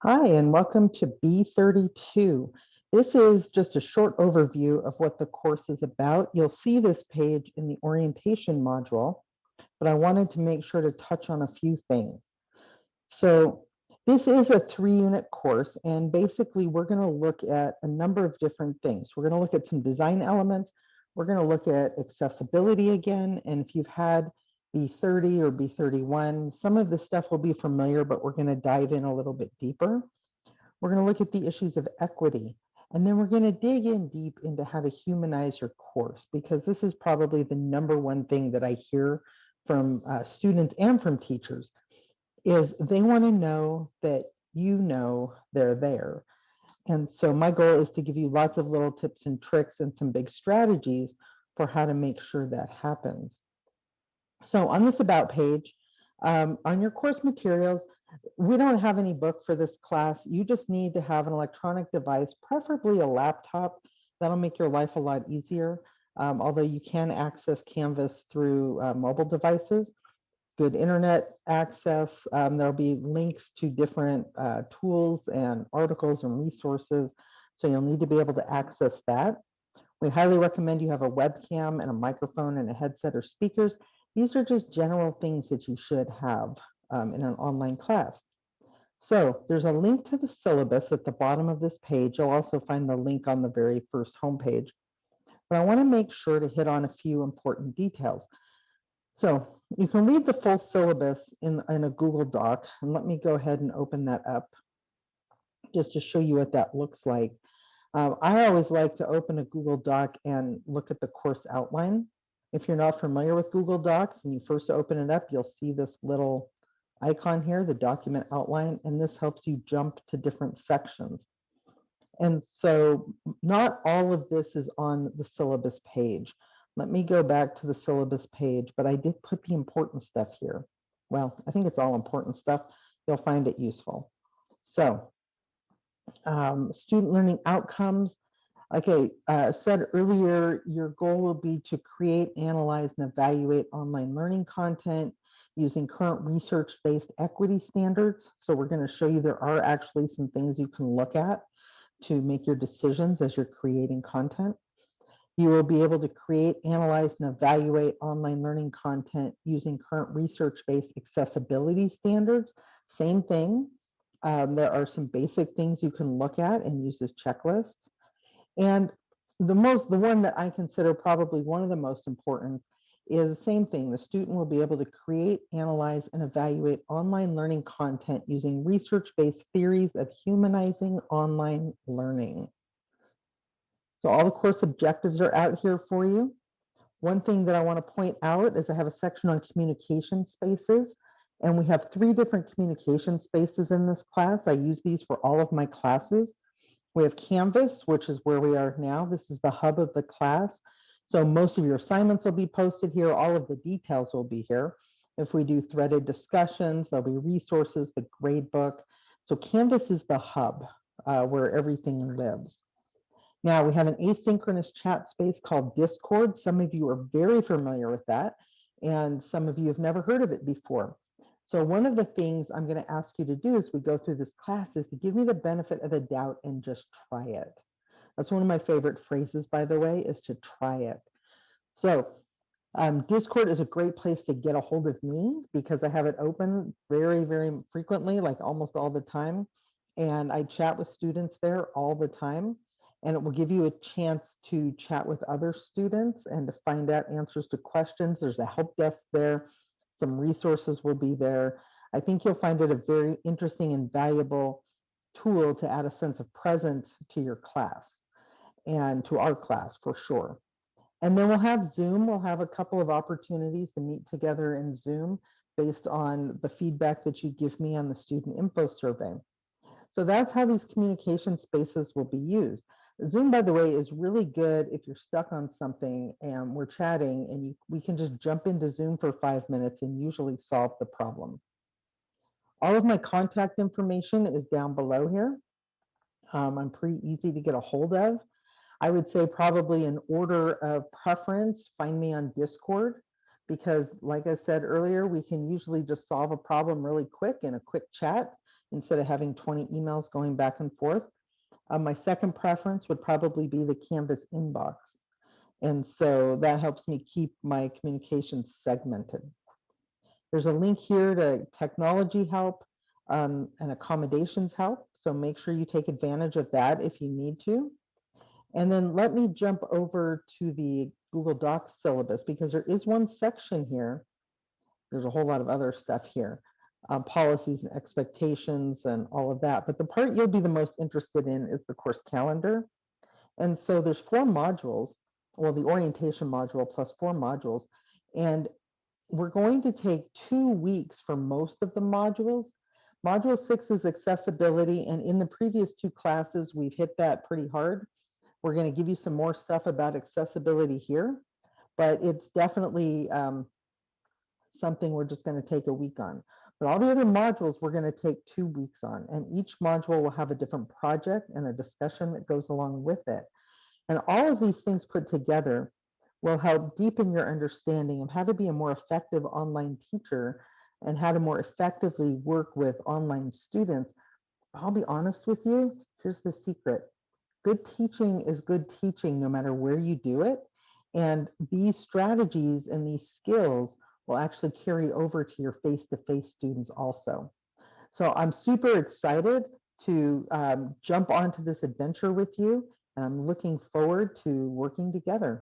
Hi, and welcome to B32. This is just a short overview of what the course is about. You'll see this page in the orientation module, but I wanted to make sure to touch on a few things. So this is a 3-unit course, and basically we're going to look at a number of different things. We're going to look at some design elements. We're going to look at accessibility again, and if you've had B30 or B31, some of this stuff will be familiar, but we're going to dive in a little bit deeper. We're going to look at the issues of equity, and then we're going to dig in deep into how to humanize your course, because this is probably the number one thing that I hear from students and from teachers is they want to know that you know they're there. And so my goal is to give you lots of little tips and tricks and some big strategies for how to make sure that happens. So on this about page, on your course materials, we don't have any book for this class. You just need to have an electronic device, preferably a laptop. That'll make your life a lot easier. Although you can access Canvas through mobile devices, good internet access. There'll be links to different tools and articles and resources. So you'll need to be able to access that. We highly recommend you have a webcam and a microphone and a headset or speakers. These are just general things that you should have in an online class. So there's a link to the syllabus at the bottom of this page. You'll also find the link on the very first homepage. But I want to make sure to hit on a few important details. So you can read the full syllabus in a Google Doc. And let me go ahead and open that up just to show you what that looks like. I always like to open a Google Doc and look at the course outline. If you're not familiar with Google Docs and you first open it up, you'll see this little icon here, the document outline, and this helps you jump to different sections. And so not all of this is on the syllabus page. Let me go back to the syllabus page, but I did put the important stuff here. Well, I think it's all important stuff. You'll find it useful. So student learning outcomes. Like I said earlier, your goal will be to create, analyze, and evaluate online learning content using current research-based equity standards. So we're going to show you there are actually some things you can look at to make your decisions as you're creating content. You will be able to create, analyze, and evaluate online learning content using current research-based accessibility standards. Same thing. There are some basic things you can look at and use as checklists. And the one that I consider probably one of the most important is the same thing. The student will be able to create, analyze, and evaluate online learning content using research-based theories of humanizing online learning. So all the course objectives are out here for you. One thing that I want to point out is I have a section on communication spaces, and we have 3 different communication spaces in this class. I use these for all of my classes. We have Canvas, which is where we are now. This is the hub of the class. So most of your assignments will be posted here. All of the details will be here. If we do threaded discussions, there'll be resources, the grade book. So Canvas is the hub where everything lives. Now we have an asynchronous chat space called Discord. Some of you are very familiar with that, and some of you have never heard of it before. So one of the things I'm going to ask you to do as we go through this class is to give me the benefit of the doubt and just try it. That's one of my favorite phrases, by the way, is to try it. So Discord is a great place to get a hold of me because I have it open very, very frequently, like almost all the time. And I chat with students there all the time. And it will give you a chance to chat with other students and to find out answers to questions. There's a help desk there. Some resources will be there. I think you'll find it a very interesting and valuable tool to add a sense of presence to your class and to our class for sure. And then we'll have Zoom. We'll have a couple of opportunities to meet together in Zoom based on the feedback that you give me on the student info survey. So that's how these communication spaces will be used. Zoom, by the way, is really good if you're stuck on something and we're chatting and we can just jump into Zoom for 5 minutes and usually solve the problem. All of my contact information is down below here. I'm pretty easy to get a hold of. I would say probably in order of preference, find me on Discord because like I said earlier, we can usually just solve a problem really quick in a quick chat. instead of having 20 emails going back and forth. My second preference would probably be the Canvas inbox. And so that helps me keep my communications segmented. There's a link here to technology help and accommodations help. So make sure you take advantage of that if you need to. And then let me jump over to the Google Docs syllabus because there is one section here. There's a whole lot of other stuff here, policies and expectations and all of that. But the part you'll be the most interested in is the course calendar. And so there's 4 modules, well, the orientation module plus 4 modules. And we're going to take 2 weeks for most of the modules. Module 6 is accessibility. And in the previous 2 classes, we've hit that pretty hard. We're going to give you some more stuff about accessibility here, but it's definitely something we're just going to take a week on. But all the other modules we're going to take 2 weeks on, and each module will have a different project and a discussion that goes along with it. And all of these things put together will help deepen your understanding of how to be a more effective online teacher and how to more effectively work with online students. I'll be honest with you, here's the secret. Good teaching is good teaching no matter where you do it. And these strategies and these skills will actually carry over to your face-to-face students also. So I'm super excited to jump onto this adventure with you, and I'm looking forward to working together.